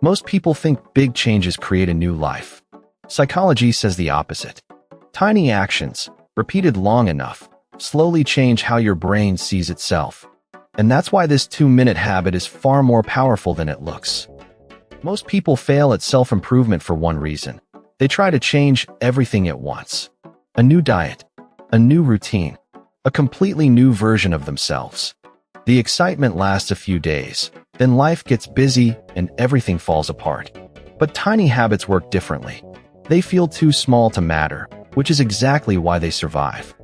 Most people think big changes create a new life. Psychology says the opposite. Tiny actions, repeated long enough, slowly change how your brain sees itself. And that's why this 2-minute habit is far more powerful than it looks. Most people fail at self-improvement for one reason. They try to change everything at once. A new diet, a new routine, a completely new version of themselves. The excitement lasts a few days, then life gets busy and everything falls apart. But tiny habits work differently. They feel too small to matter, which is exactly why they survive.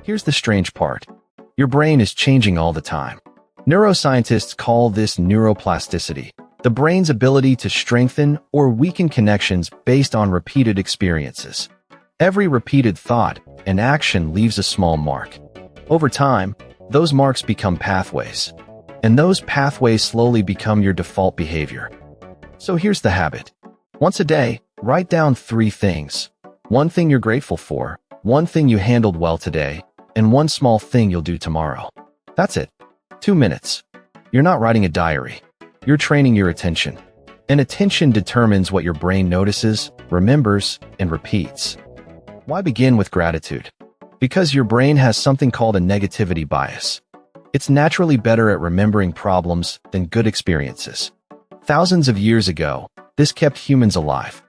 Here's the strange part. Your brain is changing all the time. Neuroscientists call this neuroplasticity, the brain's ability to strengthen or weaken connections based on repeated experiences. Every repeated thought and action leaves a small mark. Over time, those marks become pathways, and those pathways slowly become your default behavior. So here's the habit. Once a day, write down 3 things. One thing you're grateful for, one thing you handled well today, and one small thing you'll do tomorrow. That's it. 2 minutes. You're not writing a diary. You're training your attention. And attention determines what your brain notices, remembers, and repeats. Why begin with gratitude? Because your brain has something called a negativity bias. It's naturally better at remembering problems than good experiences. Thousands of years ago, this kept humans alive.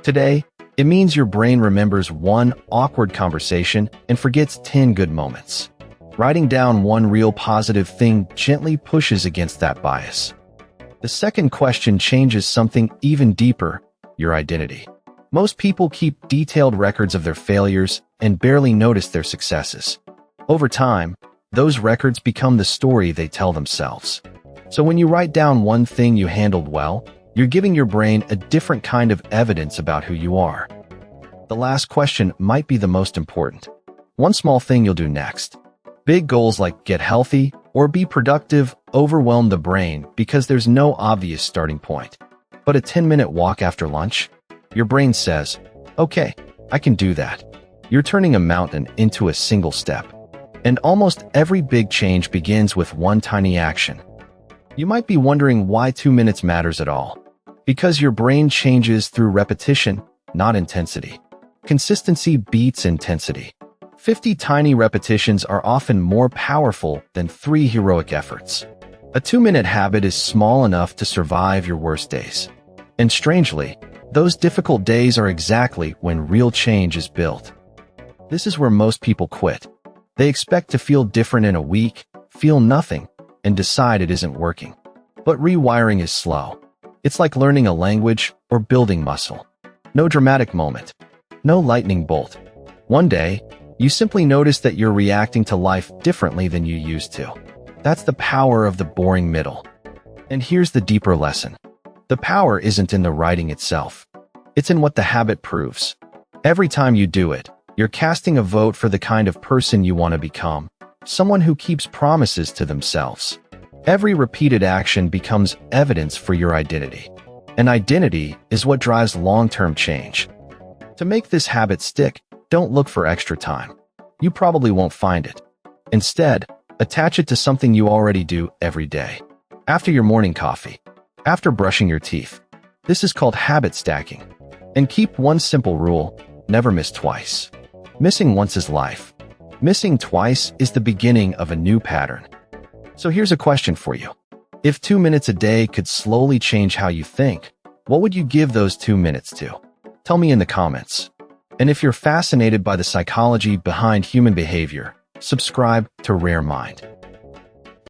Today, it means your brain remembers one awkward conversation and forgets 10 good moments. Writing down one real positive thing gently pushes against that bias. The second question changes something even deeper: your identity. Most people keep detailed records of their failures and barely notice their successes. Over time, those records become the story they tell themselves. So when you write down one thing you handled well, you're giving your brain a different kind of evidence about who you are. The last question might be the most important. One small thing you'll do next. Big goals like get healthy or be productive overwhelm the brain because there's no obvious starting point. But a 10-minute walk after lunch? Your brain says, okay, I can do that. You're turning a mountain into a single step. And almost every big change begins with one tiny action. You might be wondering why 2 minutes matters at all. Because your brain changes through repetition, not intensity. Consistency beats intensity. 50 tiny repetitions are often more powerful than 3 heroic efforts. A 2-minute habit is small enough to survive your worst days. And strangely, those difficult days are exactly when real change is built. This is where most people quit. They expect to feel different in a week, feel nothing, and decide it isn't working. But rewiring is slow. It's like learning a language or building muscle. No dramatic moment. No lightning bolt. One day, you simply notice that you're reacting to life differently than you used to. That's the power of the boring middle. And here's the deeper lesson. The power isn't in the writing itself. It's in what the habit proves. Every time you do it, you're casting a vote for the kind of person you want to become, someone who keeps promises to themselves. Every repeated action becomes evidence for your identity. And identity is what drives long-term change. To make this habit stick, don't look for extra time. You probably won't find it. Instead, attach it to something you already do every day. After your morning coffee. After brushing your teeth. This is called habit stacking. And keep one simple rule: never miss twice. Missing once is life. Missing twice is the beginning of a new pattern. So here's a question for you. If 2 minutes a day could slowly change how you think, what would you give those 2 minutes to? Tell me in the comments. And if you're fascinated by the psychology behind human behavior, subscribe to Rare Mind.